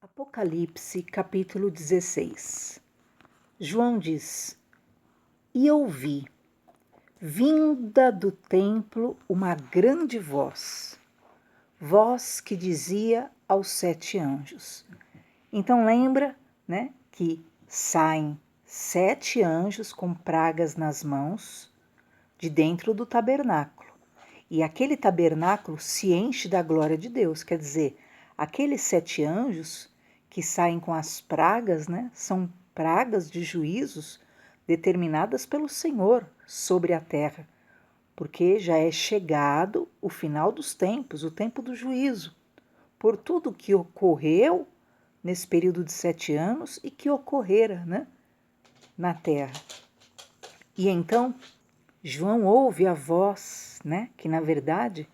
Apocalipse, capítulo 16. João diz: E ouvi, vinda do templo, uma grande voz, voz que dizia aos 7 anjos. Então lembra, né, que saem 7 anjos com pragas nas mãos de dentro do tabernáculo. E aquele tabernáculo se enche da glória de Deus, quer dizer, aqueles 7 anjos que saem com as pragas, né, são pragas de juízos determinadas pelo Senhor sobre a terra, porque já é chegado o final dos tempos, o tempo do juízo, por tudo que ocorreu nesse período de 7 anos e que ocorrera, né, na terra. E então João ouve a voz, né, que na verdade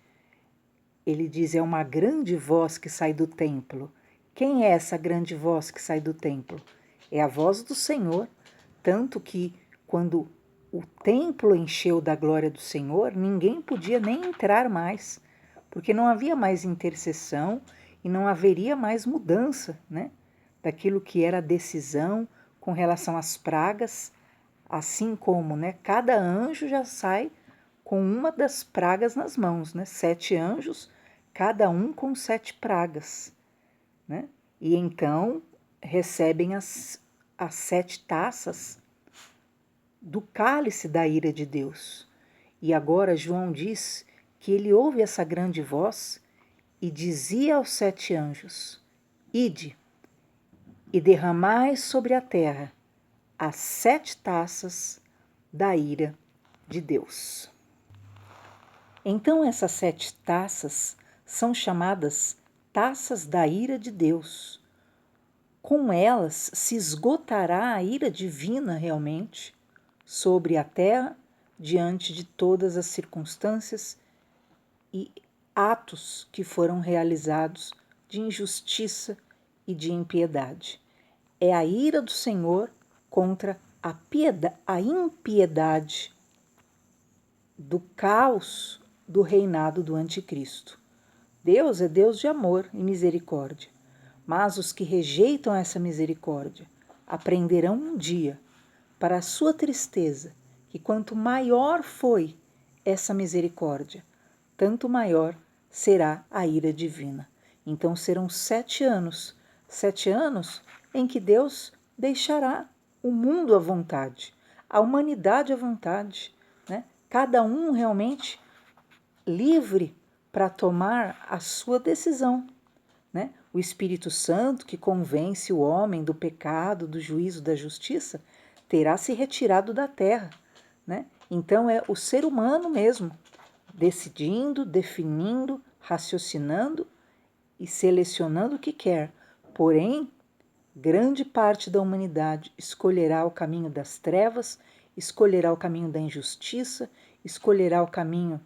ele diz é uma grande voz que sai do templo. Quem é essa grande voz que sai do templo? É a voz do Senhor, tanto que quando o templo encheu da glória do Senhor, ninguém podia nem entrar mais, porque não havia mais intercessão e não haveria mais mudança, né, daquilo que era a decisão com relação às pragas, assim como, né, cada anjo já sai com uma das pragas nas mãos, né, 7 anjos, cada um com 7 pragas, né? E então recebem as 7 taças do cálice da ira de Deus. E agora João diz que ele ouve essa grande voz e dizia aos 7 anjos: Ide e derramai sobre a terra as 7 taças da ira de Deus. Então essas 7 taças são chamadas taças da ira de Deus. Com elas se esgotará a ira divina realmente sobre a terra diante de todas as circunstâncias e atos que foram realizados de injustiça e de impiedade. É a ira do Senhor contra a impiedade do caos do reinado do anticristo. Deus é Deus de amor e misericórdia, mas os que rejeitam essa misericórdia aprenderão um dia, para a sua tristeza, que quanto maior foi essa misericórdia, tanto maior será a ira divina. Então serão 7 anos em que Deus deixará o mundo à vontade, a humanidade à vontade, né? Cada um realmente livre para tomar a sua decisão, né? O Espírito Santo, que convence o homem do pecado, do juízo, da justiça, terá se retirado da terra, né? Então é o ser humano mesmo, decidindo, definindo, raciocinando e selecionando o que quer. Porém, grande parte da humanidade escolherá o caminho das trevas, escolherá o caminho da injustiça, escolherá o caminho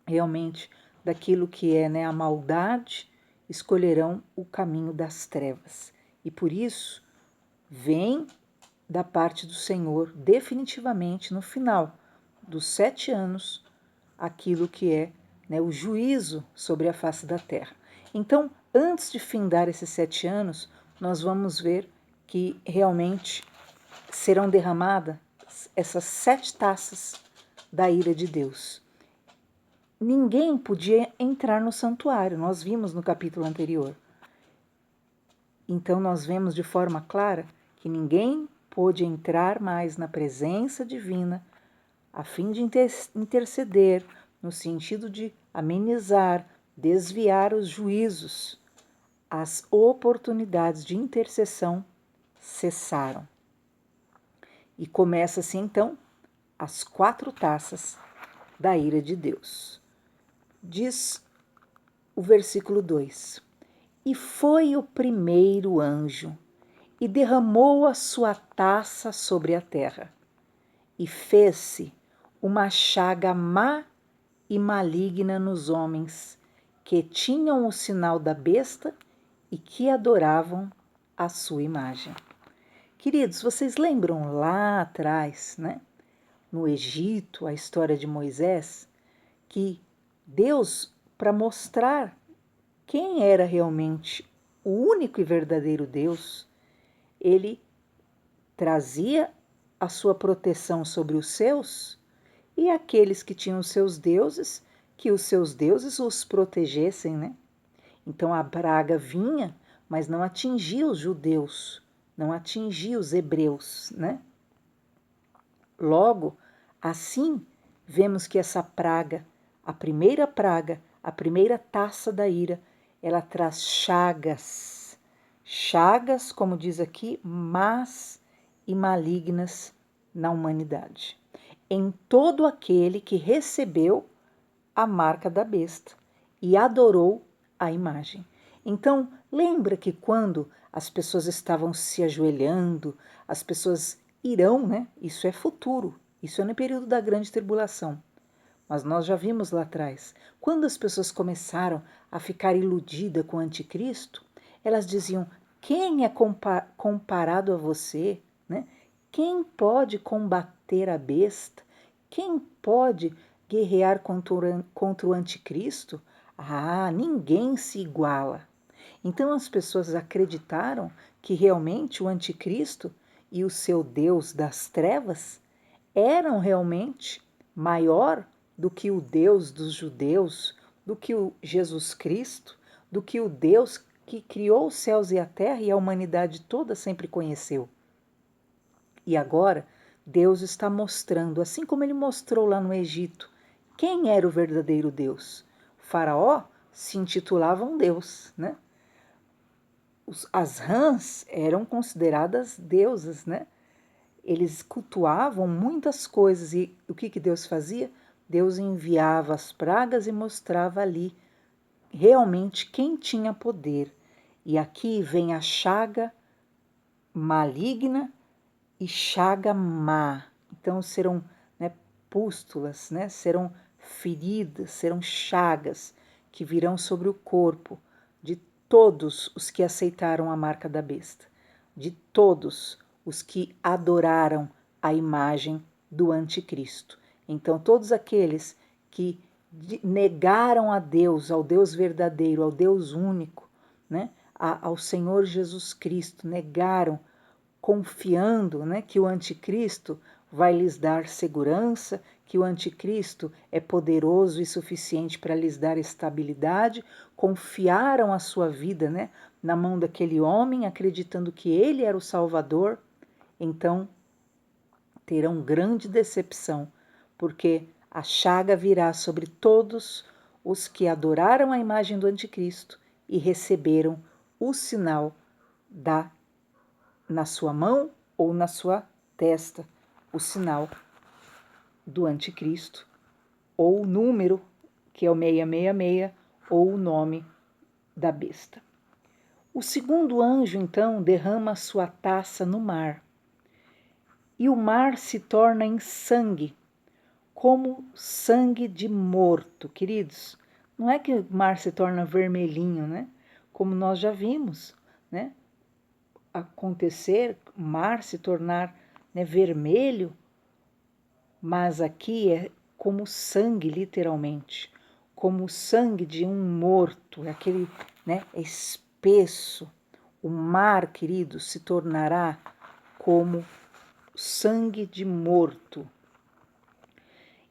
realmente daquilo que é, né, a maldade, escolherão o caminho das trevas. E por isso, vem da parte do Senhor, definitivamente, no final dos 7 anos, aquilo que é, né, o juízo sobre a face da terra. Então, antes de findar esses 7 anos, nós vamos ver que realmente serão derramadas essas 7 taças da ira de Deus. Ninguém podia entrar no santuário, nós vimos no capítulo anterior. Então nós vemos de forma clara que ninguém pôde entrar mais na presença divina a fim de interceder, no sentido de amenizar, desviar os juízos. As oportunidades de intercessão cessaram. E começa-se então as 4 taças da ira de Deus. Diz o versículo 2: E foi o primeiro anjo, e derramou a sua taça sobre a terra, e fez-se uma chaga má e maligna nos homens, que tinham o sinal da besta e que adoravam a sua imagem. Queridos, vocês lembram lá atrás, né, no Egito, a história de Moisés, que Deus, para mostrar quem era realmente o único e verdadeiro Deus, ele trazia a sua proteção sobre os seus e aqueles que tinham seus deuses, que os seus deuses os protegessem, né? Então a praga vinha, mas não atingia os judeus, não atingia os hebreus, né? Logo, assim, vemos que essa praga, a primeira taça da ira, ela traz chagas. Chagas, como diz aqui, más e malignas na humanidade. Em todo aquele que recebeu a marca da besta e adorou a imagem. Então, lembra que quando as pessoas estavam se ajoelhando, as pessoas irão, né? Isso é futuro, isso é no período da grande tribulação. Mas nós já vimos lá atrás, quando as pessoas começaram a ficar iludidas com o anticristo, elas diziam: quem é comparado a você? Né? Quem pode combater a besta? Quem pode guerrear contra o anticristo? Ah, ninguém se iguala. Então as pessoas acreditaram que realmente o anticristo e o seu Deus das trevas eram realmente maior do que o Deus dos judeus, do que o Jesus Cristo, do que o Deus que criou os céus e a terra e a humanidade toda sempre conheceu. E agora Deus está mostrando, assim como ele mostrou lá no Egito, quem era o verdadeiro Deus. O faraó se intitulava um Deus, né? As rãs eram consideradas deusas, né? Eles cultuavam muitas coisas e o que Deus fazia? Deus enviava as pragas e mostrava ali realmente quem tinha poder. E aqui vem a chaga maligna e chaga má. Então serão, né, pústulas, né, serão feridas, serão chagas que virão sobre o corpo de todos os que aceitaram a marca da besta, de todos os que adoraram a imagem do anticristo. Então todos aqueles que negaram a Deus, ao Deus verdadeiro, ao Deus único, né, ao Senhor Jesus Cristo, negaram, confiando, né, que o anticristo vai lhes dar segurança, que o anticristo é poderoso e suficiente para lhes dar estabilidade, confiaram a sua vida, né, na mão daquele homem, acreditando que ele era o Salvador, então terão grande decepção, porque a chaga virá sobre todos os que adoraram a imagem do anticristo e receberam o sinal na sua mão ou na sua testa, o sinal do anticristo, ou o número, que é o 666, ou o nome da besta. O segundo anjo, então, derrama a sua taça no mar, e o mar se torna em sangue, como sangue de morto, queridos. Não é que o mar se torna vermelhinho, né? Como nós já vimos, né? Acontecer, o mar se tornar, né, vermelho, mas aqui é como sangue, literalmente, como o sangue de um morto, é aquele, né, é espesso. O mar, querido, se tornará como sangue de morto,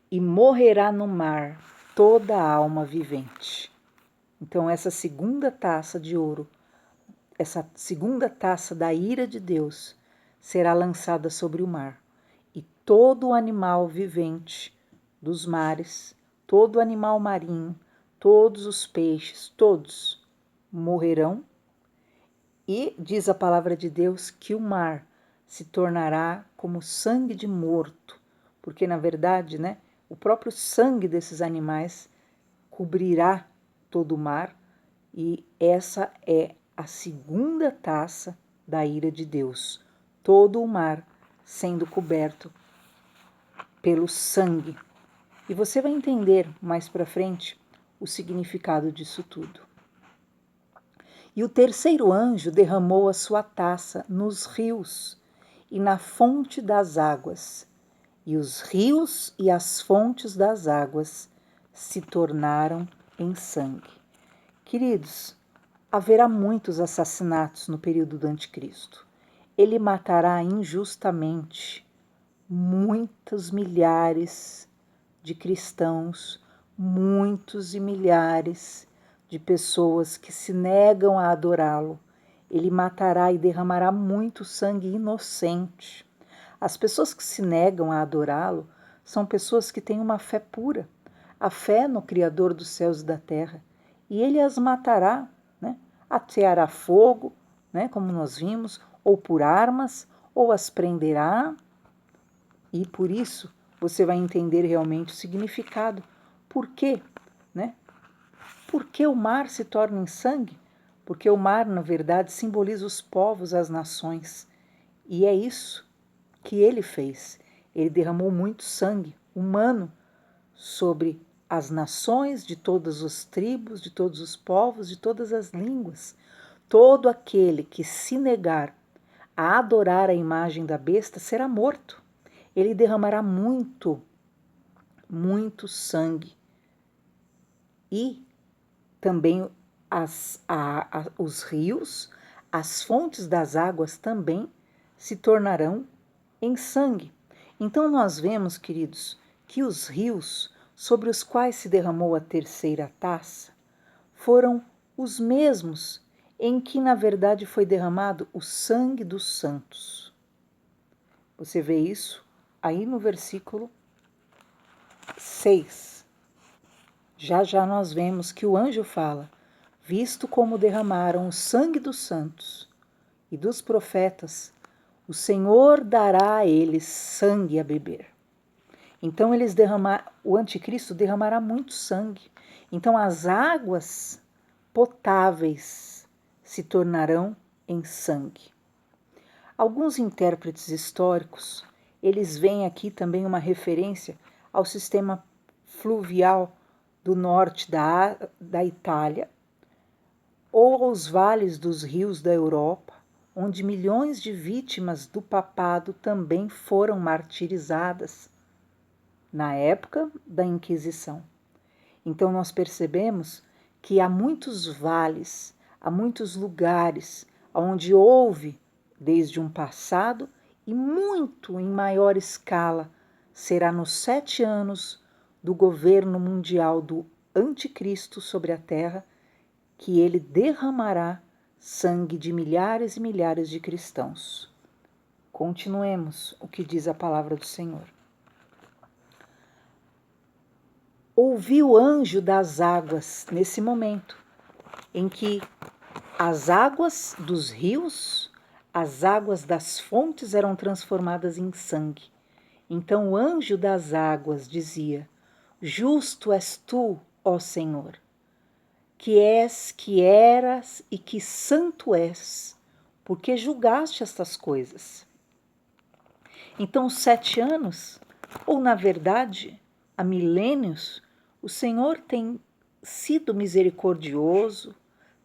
e morrerá no mar toda a alma vivente. Então essa segunda taça de ouro, essa segunda taça da ira de Deus, será lançada sobre o mar, e todo animal vivente dos mares, todo animal marinho, todos os peixes, todos morrerão. E diz a palavra de Deus que o mar se tornará como sangue de morto, porque na verdade, né, o próprio sangue desses animais cobrirá todo o mar, e essa é a segunda taça da ira de Deus, todo o mar sendo coberto pelo sangue. E você vai entender mais para frente o significado disso tudo. E o terceiro anjo derramou a sua taça nos rios e na fonte das águas, e os rios e as fontes das águas se tornaram em sangue. Queridos, haverá muitos assassinatos no período do Anticristo. Ele matará injustamente muitos milhares de cristãos, muitos e milhares de pessoas que se negam a adorá-lo. Ele matará e derramará muito sangue inocente. As pessoas que se negam a adorá-lo são pessoas que têm uma fé pura, a fé no Criador dos céus e da terra. E ele as matará, né? Ateará fogo, né? Como nós vimos, ou por armas, ou as prenderá. E por isso você vai entender realmente o significado. Por quê? Né? Por que o mar se torna em sangue? Porque o mar, na verdade, simboliza os povos, as nações. E é isso que ele fez. Ele derramou muito sangue humano sobre as nações de todas as tribos, de todos os povos, de todas as línguas. Todo aquele que se negar a adorar a imagem da besta será morto. Ele derramará muito, muito sangue. E também os rios, as fontes das águas também se tornarão em sangue. Então nós vemos, queridos, que os rios sobre os quais se derramou a terceira taça foram os mesmos em que, na verdade, foi derramado o sangue dos santos. Você vê isso aí no versículo 6. Já nós vemos que o anjo fala: visto como derramaram o sangue dos santos e dos profetas, o Senhor dará a eles sangue a beber. Então o anticristo derramará muito sangue. Então as águas potáveis se tornarão em sangue. Alguns intérpretes históricos, eles veem aqui também uma referência ao sistema fluvial do norte da Itália, ou aos vales dos rios da Europa, onde milhões de vítimas do papado também foram martirizadas na época da Inquisição. Então nós percebemos que há muitos vales, há muitos lugares onde houve, desde um passado, e muito em maior escala, será nos 7 anos do governo mundial do Anticristo sobre a Terra, que ele derramará sangue de milhares e milhares de cristãos. Continuemos o que diz a palavra do Senhor. Ouvi o anjo das águas nesse momento, em que as águas dos rios, as águas das fontes eram transformadas em sangue. Então o anjo das águas dizia: justo és tu, ó Senhor, que és, que eras e que santo és, porque julgaste estas coisas. Então, os 7 anos, ou na verdade, há milênios, o Senhor tem sido misericordioso,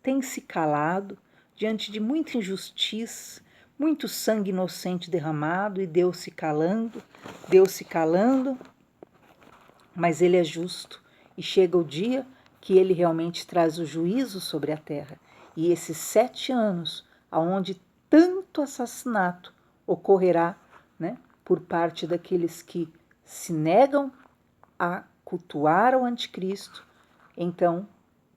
tem se calado diante de muita injustiça, muito sangue inocente derramado, e Deus se calando, mas Ele é justo, e chega o dia que Ele realmente traz o juízo sobre a terra. E esses 7 anos, aonde tanto assassinato ocorrerá, né, por parte daqueles que se negam a cultuar o anticristo, então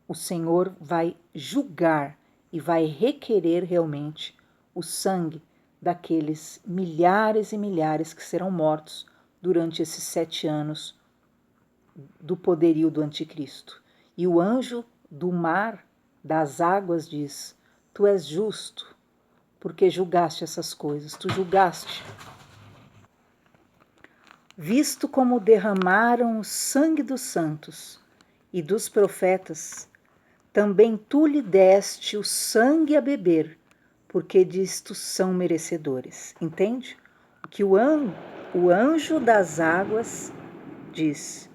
o Senhor vai julgar e vai requerer realmente o sangue daqueles milhares e milhares que serão mortos durante esses 7 anos do poderio do anticristo. E o anjo do mar, das águas, diz: tu és justo, porque julgaste essas coisas, tu julgaste. Visto como derramaram o sangue dos santos e dos profetas, também tu lhe deste o sangue a beber, porque disto são merecedores. Entende? O que o anjo das águas diz: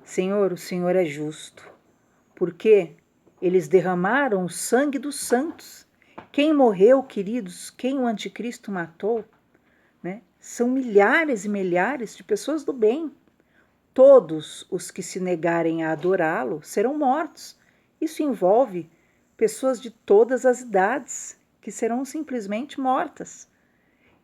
Senhor, o Senhor é justo, porque eles derramaram o sangue dos santos. Quem morreu, queridos, quem o anticristo matou, né? São milhares e milhares de pessoas do bem. Todos os que se negarem a adorá-lo serão mortos. Isso envolve pessoas de todas as idades que serão simplesmente mortas.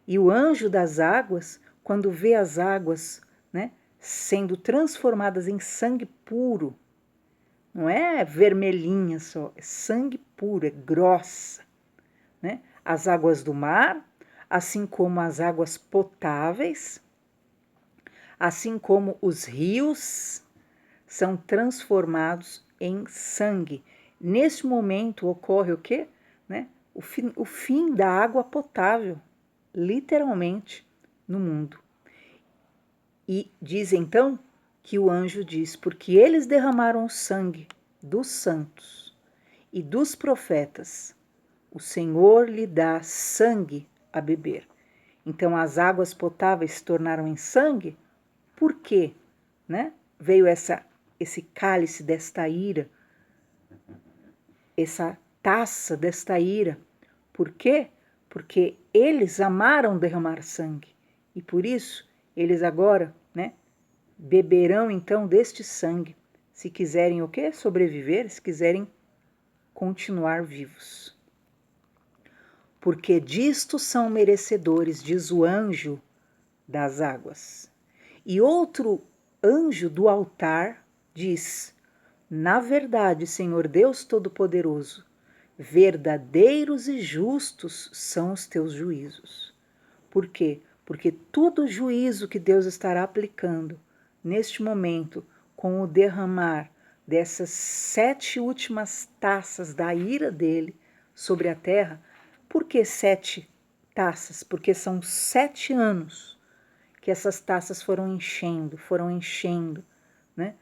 E o anjo das águas, quando vê as águas, né, sendo transformadas em sangue puro, não é vermelhinha só, é sangue puro, é grossa, né? As águas do mar, assim como as águas potáveis, assim como os rios, são transformados em sangue. Neste momento ocorre o quê? Né? O fim da água potável, literalmente, no mundo. E diz então que o anjo diz, porque eles derramaram o sangue dos santos e dos profetas, o Senhor lhe dá sangue a beber. Então as águas potáveis se tornaram em sangue. Por quê? Né? Veio esse cálice desta ira, essa taça desta ira. Por quê? Porque eles amaram derramar sangue. E por isso, eles agora, né, beberão então deste sangue. Se quiserem o quê? Sobreviver, se quiserem continuar vivos. Porque disto são merecedores, diz o anjo das águas. E outro anjo do altar diz: na verdade, Senhor Deus Todo-Poderoso, verdadeiros e justos são os teus juízos. Por quê? Porque todo juízo que Deus estará aplicando neste momento, com o derramar dessas 7 últimas taças da ira dele sobre a terra. Por que 7 taças? Porque são 7 anos que essas taças foram enchendo, né?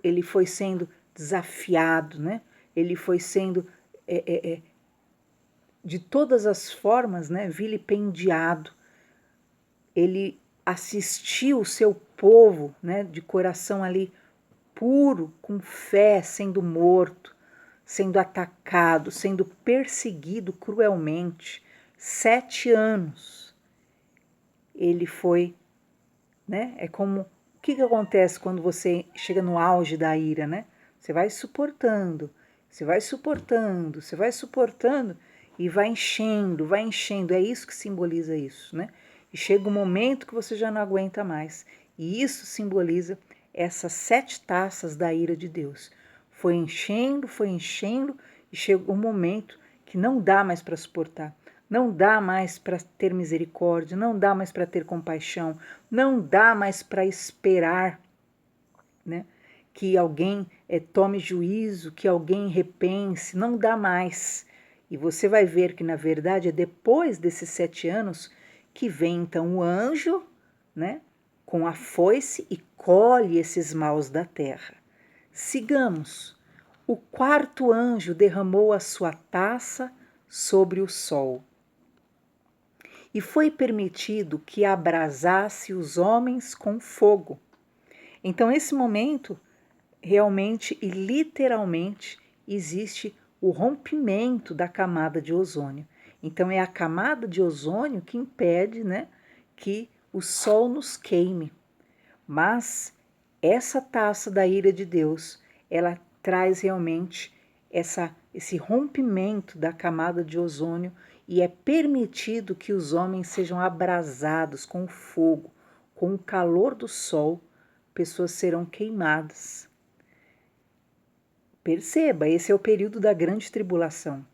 Ele foi sendo desafiado, né? Ele foi sendo, de todas as formas, né, vilipendiado. Ele assistiu o seu povo, né, de coração ali puro, com fé, sendo morto, sendo atacado, sendo perseguido cruelmente. 7 anos ele foi, né? É como, o que acontece quando você chega no auge da ira, né? Você vai suportando, você vai suportando, você vai suportando e vai enchendo, vai enchendo. É isso que simboliza isso, né? E chega um momento que você já não aguenta mais. E isso simboliza essas 7 taças da ira de Deus. Foi enchendo e chega um momento que não dá mais para suportar. Não dá mais para ter misericórdia, não dá mais para ter compaixão, não dá mais para esperar, né, que alguém tome juízo, que alguém repense, não dá mais. E você vai ver que, na verdade, é depois desses 7 anos que vem então o anjo, né, com a foice e colhe esses maus da terra. Sigamos. O 4º anjo derramou a sua taça sobre o sol. E foi permitido que abrasasse os homens com fogo. Então, nesse momento, realmente e literalmente, existe o rompimento da camada de ozônio. Então, é a camada de ozônio que impede, né, que o sol nos queime. Mas essa taça da ira de Deus, ela traz realmente esse rompimento da camada de ozônio e é permitido que os homens sejam abrasados com o fogo, com o calor do sol, pessoas serão queimadas. Perceba, esse é o período da grande tribulação.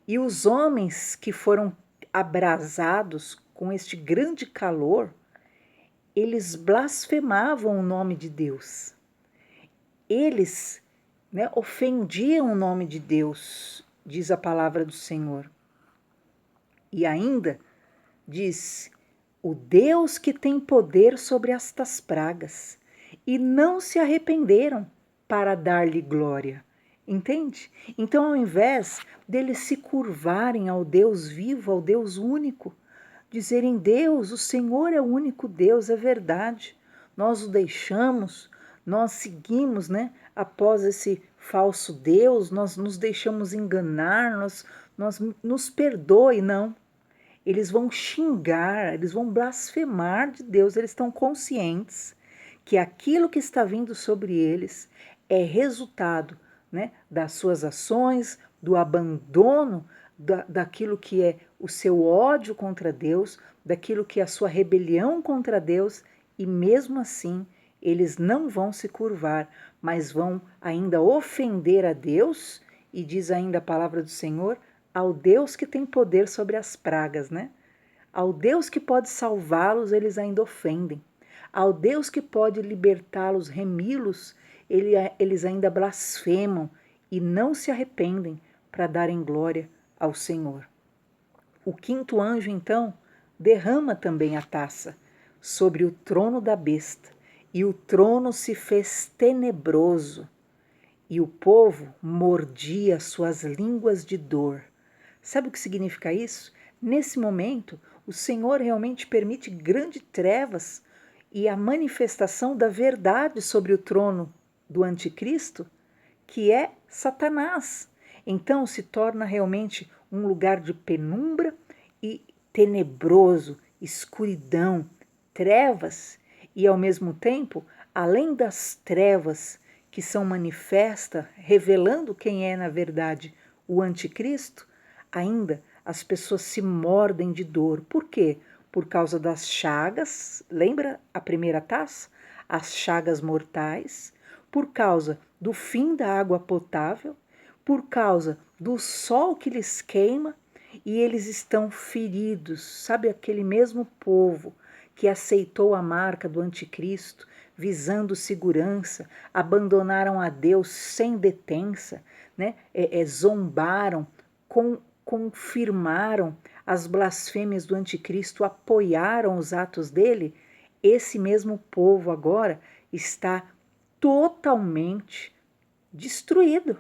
E os homens que foram abrasados com este grande calor, eles blasfemavam o nome de Deus. Eles, né, ofendiam o nome de Deus, diz a palavra do Senhor. E ainda diz: o Deus que tem poder sobre estas pragas, e não se arrependeram para dar-lhe glória. Entende? Então, ao invés deles se curvarem ao Deus vivo, ao Deus único, dizerem: Deus, o Senhor é o único Deus, é verdade. Nós o deixamos, nós seguimos, né, após esse falso Deus, nós nos deixamos enganar, nós nos perdoe, não. Eles vão xingar, eles vão blasfemar de Deus, eles estão conscientes que aquilo que está vindo sobre eles é resultado, né, das suas ações, do abandono daquilo que é o seu ódio contra Deus, daquilo que é a sua rebelião contra Deus, e mesmo assim eles não vão se curvar, mas vão ainda ofender a Deus, e diz ainda a palavra do Senhor, ao Deus que tem poder sobre as pragas, né? Ao Deus que pode salvá-los, eles ainda ofendem. Ao Deus que pode libertá-los, remi-los, eles ainda blasfemam e não se arrependem para darem glória ao Senhor. O quinto anjo, então, derrama também a taça sobre o trono da besta, e o trono se fez tenebroso, e o povo mordia suas línguas de dor. Sabe o que significa isso? Nesse momento, o Senhor realmente permite grandes trevas e a manifestação da verdade sobre o trono do anticristo, que é Satanás. Então se torna realmente um lugar de penumbra e tenebroso, escuridão, trevas, e ao mesmo tempo, além das trevas que são manifestas, revelando quem é na verdade o anticristo, ainda as pessoas se mordem de dor. Por quê? Por causa das chagas, lembra a primeira taça? As chagas mortais, por causa do fim da água potável, por causa do sol que lhes queima, e eles estão feridos. Sabe aquele mesmo povo que aceitou a marca do anticristo, visando segurança, abandonaram a Deus sem detença, né? Zombaram, confirmaram as blasfêmias do anticristo, apoiaram os atos dele. Esse mesmo povo agora está totalmente destruído.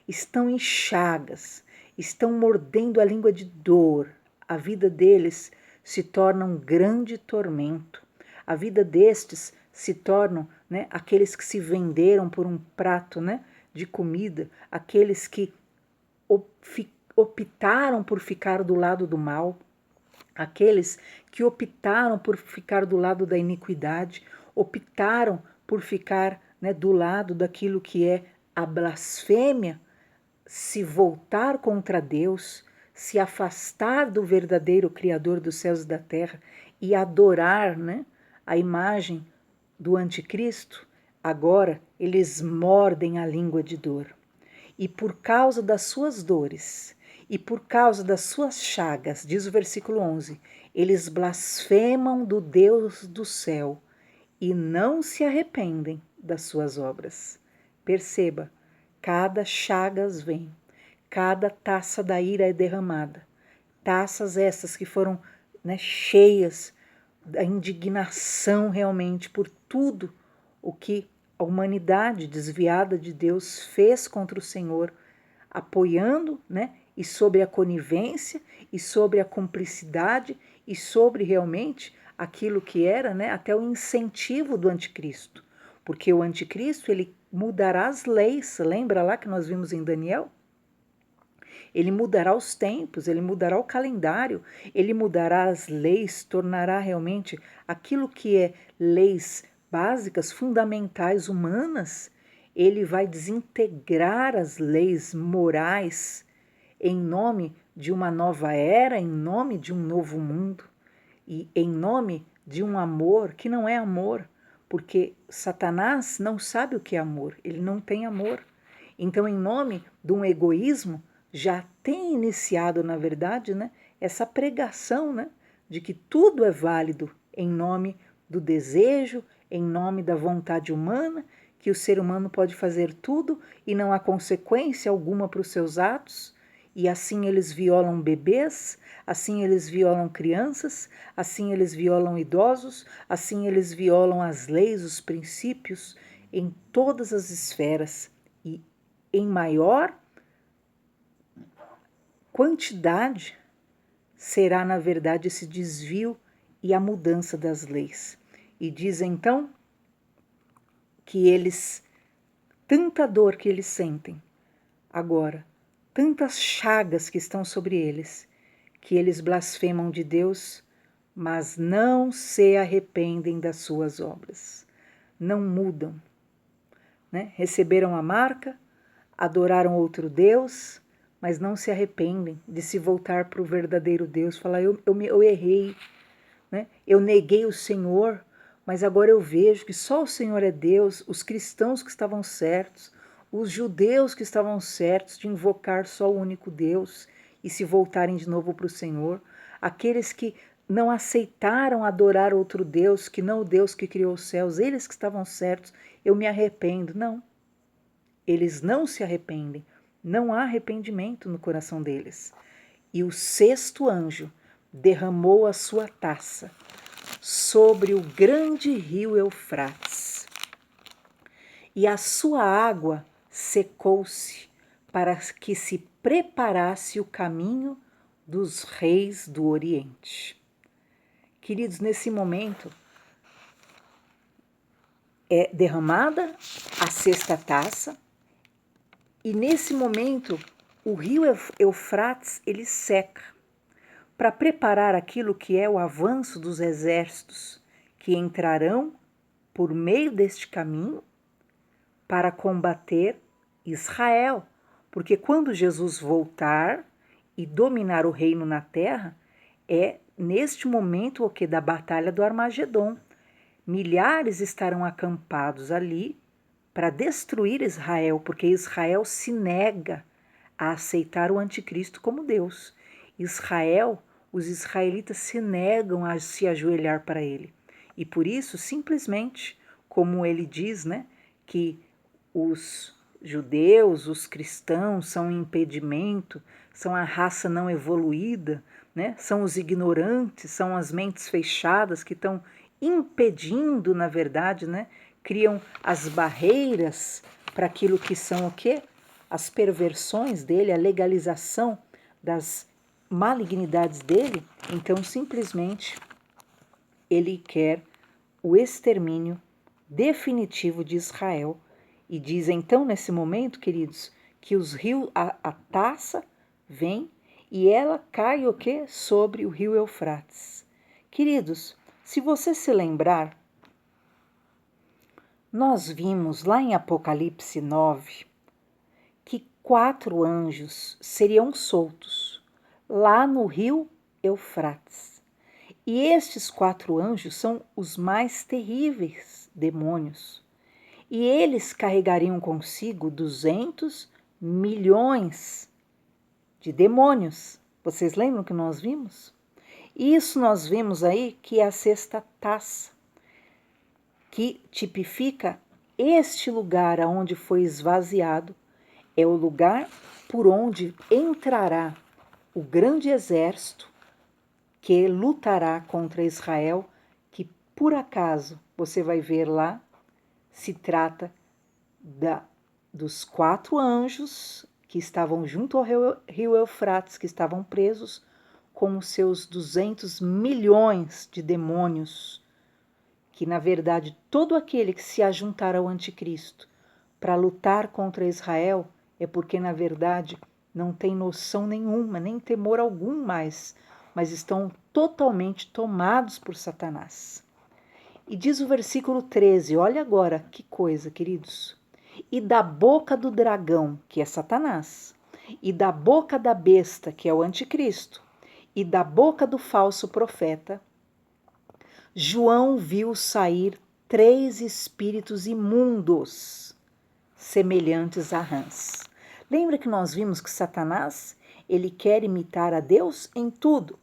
Estão em chagas, estão mordendo a língua de dor. A vida deles se torna um grande tormento. A vida destes se tornam, né, aqueles que se venderam por um prato, né, de comida, aqueles que optaram por ficar do lado do mal, aqueles que optaram por ficar do lado da iniquidade, optaram por ficar, né, do lado daquilo que é a blasfêmia, se voltar contra Deus, se afastar do verdadeiro Criador dos céus e da terra e adorar, né, a imagem do anticristo. Agora eles mordem a língua de dor. E por causa das suas dores e por causa das suas chagas, diz o versículo 11, eles blasfemam do Deus do céu e não se arrependem das suas obras. Perceba, cada chagas vem, cada taça da ira é derramada. Taças essas que foram, né, cheias da indignação realmente por tudo o que a humanidade desviada de Deus fez contra o Senhor, apoiando, né, e sobre a conivência, e sobre a cumplicidade, e sobre realmente aquilo que era, né, até o incentivo do anticristo. Porque o anticristo, ele mudará as leis, lembra lá que nós vimos em Daniel? Ele mudará os tempos, ele mudará o calendário, ele mudará as leis, tornará realmente aquilo que é leis básicas, fundamentais, humanas, ele vai desintegrar as leis morais em nome de uma nova era, em nome de um novo mundo e em nome de um amor que não é amor, porque Satanás não sabe o que é amor, ele não tem amor. Então, em nome de um egoísmo, já tem iniciado, na verdade, né, essa pregação, né, de que tudo é válido em nome do desejo, em nome da vontade humana, que o ser humano pode fazer tudo e não há consequência alguma para os seus atos, e assim eles violam bebês, assim eles violam crianças, assim eles violam idosos, assim eles violam as leis, os princípios em todas as esferas e em maior quantidade será, na verdade, esse desvio e a mudança das leis. E diz então que eles, tanta dor que eles sentem agora, tantas chagas que estão sobre eles, que eles blasfemam de Deus, mas não se arrependem das suas obras, não mudam, né? Receberam a marca, adoraram outro Deus, mas não se arrependem de se voltar para o verdadeiro Deus, falar, eu errei, né? Eu neguei o Senhor, mas agora eu vejo que só o Senhor é Deus, os cristãos que estavam certos, os judeus que estavam certos de invocar só o único Deus e se voltarem de novo para o Senhor, aqueles que não aceitaram adorar outro Deus, que não o Deus que criou os céus, eles que estavam certos, eu me arrependo. Não, eles não se arrependem, não há arrependimento no coração deles. E o sexto anjo derramou a sua taça sobre o grande rio Eufrates, e a sua água secou-se para que se preparasse o caminho dos reis do Oriente. Queridos, nesse momento é derramada a sexta taça, e nesse momento o rio Eufrates ele seca para preparar aquilo que é o avanço dos exércitos que entrarão por meio deste caminho para combater Israel, porque quando Jesus voltar e dominar o reino na terra, é neste momento o que da batalha do Armagedon. Milhares estarão acampados ali para destruir Israel, porque Israel se nega a aceitar o anticristo como Deus. Israel, os israelitas se negam a se ajoelhar para ele. E por isso, simplesmente, como ele diz, né, que os judeus, os cristãos são um impedimento, são a raça não evoluída, né, são os ignorantes, são as mentes fechadas que estão impedindo, na verdade, né, criam as barreiras para aquilo que são o quê? As perversões dele, a legalização das malignidades dele. Então, simplesmente, ele quer o extermínio definitivo de Israel. E diz então, nesse momento, queridos, que os rios, a taça vem e ela cai o quê? Sobre o rio Eufrates. Queridos, se você se lembrar, nós vimos lá em Apocalipse 9 que 4 anjos seriam soltos lá no rio Eufrates. E estes 4 anjos são os mais terríveis demônios. E eles carregariam consigo 200 milhões de demônios. Vocês lembram que nós vimos? Isso nós vimos aí que é a sexta taça, que tipifica este lugar aonde foi esvaziado, é o lugar por onde entrará o grande exército que lutará contra Israel, que por acaso você vai ver lá, se trata dos 4 anjos que estavam junto ao rio Eufrates, que estavam presos com os seus 200 milhões de demônios, que na verdade todo aquele que se ajuntar ao anticristo para lutar contra Israel é porque na verdade não tem noção nenhuma, nem temor algum mais, mas estão totalmente tomados por Satanás. E diz o versículo 13, olha agora que coisa, queridos. E da boca do dragão, que é Satanás, e da boca da besta, que é o anticristo, e da boca do falso profeta, João viu sair 3 espíritos imundos, semelhantes a rãs. Lembra que nós vimos que Satanás, ele quer imitar a Deus em tudo.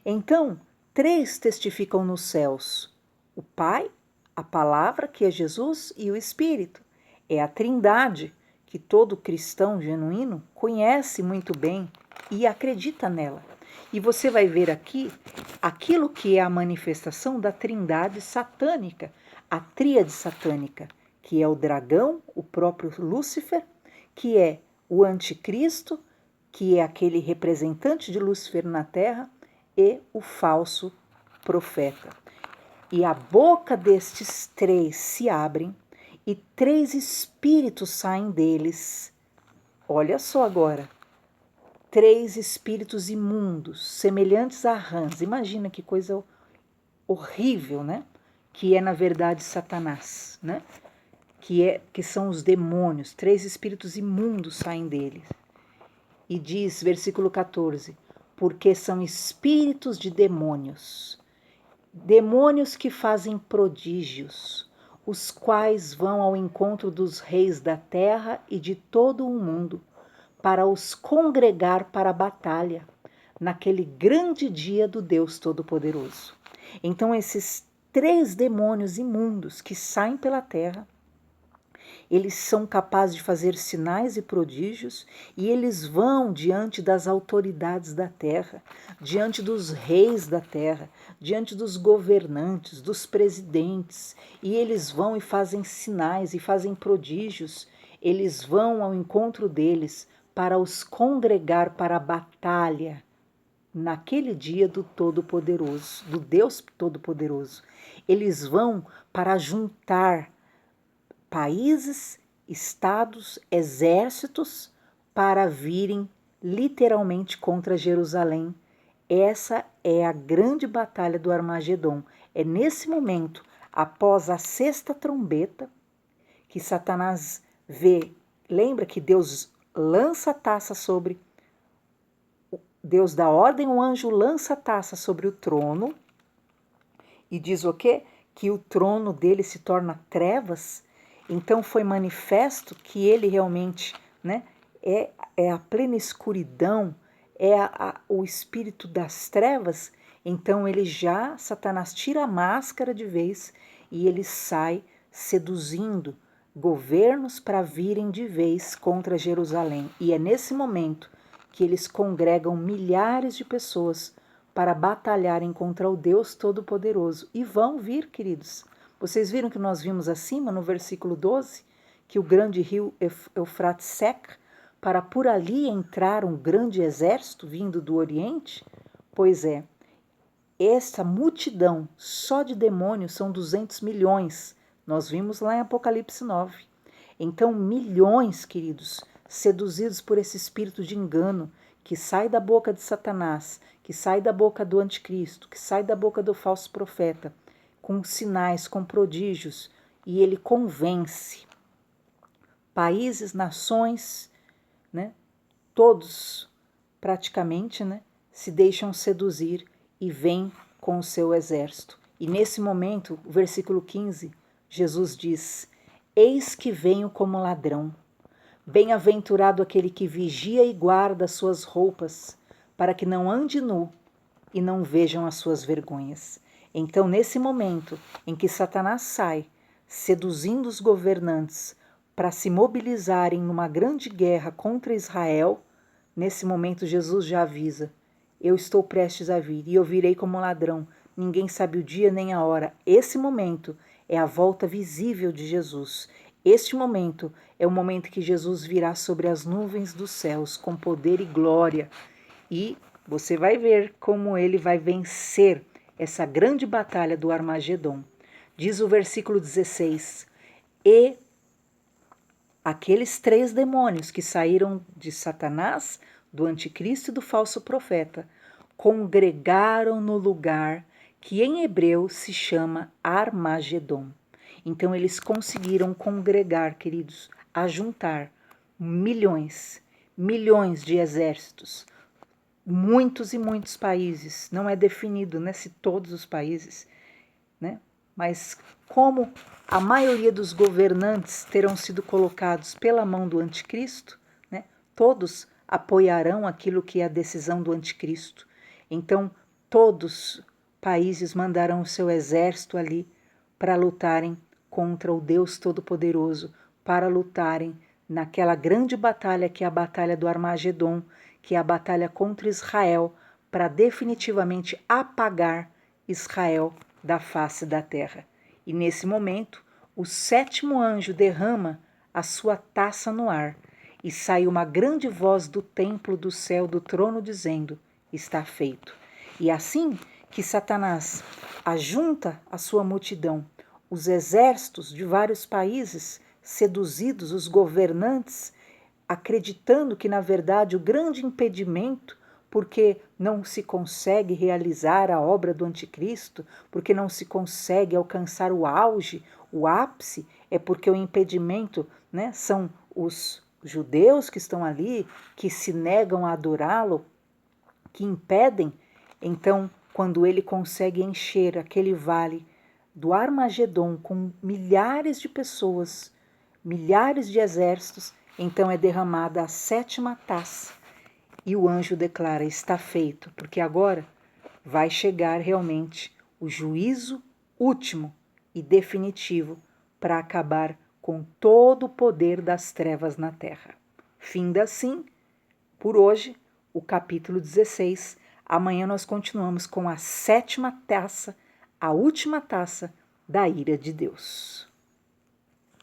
Então, 3 testificam nos céus: o Pai, a Palavra, que é Jesus, e o Espírito. É a Trindade que todo cristão genuíno conhece muito bem e acredita nela. E você vai ver aqui aquilo que é a manifestação da Trindade satânica, a tríade satânica, que é o dragão, o próprio Lúcifer, que é o anticristo, que é aquele representante de Lúcifer na terra, e o falso profeta. E a boca destes 3 se abrem e 3 espíritos saem deles. Olha só agora, 3 espíritos imundos, semelhantes a rãs. Imagina que coisa horrível, né? Que é na verdade Satanás, né? Que são os demônios. 3 espíritos imundos saem deles. e diz, versículo 14, porque são espíritos de demônios, demônios que fazem prodígios, os quais vão ao encontro dos reis da terra e de todo o mundo, para os congregar para a batalha, naquele grande dia do Deus Todo-Poderoso. Então, esses 3 demônios imundos que saem pela terra, eles são capazes de fazer sinais e prodígios e eles vão diante das autoridades da terra, diante dos reis da terra, diante dos governantes, dos presidentes, e eles vão e fazem sinais e fazem prodígios, eles vão ao encontro deles para os congregar para a batalha naquele dia do Todo-Poderoso, do Deus Todo-Poderoso. Eles vão para juntar países, estados, exércitos para virem literalmente contra Jerusalém. Essa é a grande batalha do Armagedon. É nesse momento, após a 6ª trombeta, que Satanás vê. Lembra que Deus lança a taça sobre. Deus dá ordem, o anjo lança a taça sobre o trono e diz o quê? Que o trono dele se torna trevas. Então foi manifesto que ele realmente, né, é a plena escuridão, é o espírito das trevas. Então Satanás tira a máscara de vez e ele sai seduzindo governos para virem de vez contra Jerusalém. E é nesse momento que eles congregam milhares de pessoas para batalharem contra o Deus Todo-Poderoso. E vão vir, queridos. Vocês viram que nós vimos acima, no versículo 12, que o grande rio Eufrates seca, para por ali entrar um grande exército vindo do Oriente? Pois é, essa multidão só de demônios são 200 milhões. Nós vimos lá em Apocalipse 9. Então, milhões, queridos, seduzidos por esse espírito de engano que sai da boca de Satanás, que sai da boca do anticristo, que sai da boca do falso profeta, com sinais, com prodígios, e ele convence países, nações, né, todos praticamente, né, se deixam seduzir e vêm com o seu exército. E nesse momento, o versículo 15, Jesus diz: eis que venho como ladrão. Bem-aventurado aquele que vigia e guarda as suas roupas, para que não ande nu e não vejam as suas vergonhas. Então, nesse momento em que Satanás sai, seduzindo os governantes para se mobilizarem numa grande guerra contra Israel, nesse momento Jesus já avisa: eu estou prestes a vir e eu virei como ladrão. Ninguém sabe o dia nem a hora. Esse momento é a volta visível de Jesus. Este momento é o momento que Jesus virá sobre as nuvens dos céus com poder e glória. E você vai ver como ele vai vencer essa grande batalha do Armagedon. Diz o versículo 16: e aqueles 3 demônios que saíram de Satanás, do anticristo e do falso profeta, congregaram no lugar que em hebreu se chama Armagedon. Então eles conseguiram congregar, queridos, ajuntar milhões de exércitos, muitos e muitos países. Não é definido, né, se todos os países, né? Mas como a maioria dos governantes terão sido colocados pela mão do anticristo, né, todos apoiarão aquilo que é a decisão do anticristo. Então, todos os países mandarão o seu exército ali para lutarem contra o Deus Todo-Poderoso, para lutarem naquela grande batalha que é a batalha do Armagedon, que é a batalha contra Israel, para definitivamente apagar Israel da face da terra. E nesse momento, o 7º anjo derrama a sua taça no ar, e sai uma grande voz do templo do céu do trono dizendo: está feito. E assim que Satanás ajunta a sua multidão, os exércitos de vários países, seduzidos, os governantes, acreditando que, na verdade, o grande impedimento, porque não se consegue realizar a obra do anticristo, porque não se consegue alcançar o auge, o ápice, é porque o impedimento, né, são os judeus que estão ali, que se negam a adorá-lo, que impedem, então, quando ele consegue encher aquele vale do Armagedon com milhares de pessoas, milhares de exércitos, então é derramada a 7ª taça e o anjo declara: está feito, porque agora vai chegar realmente o juízo último e definitivo para acabar com todo o poder das trevas na terra. Finda assim, por hoje, o capítulo 16. Amanhã nós continuamos com a 7ª taça, a última taça da ira de Deus.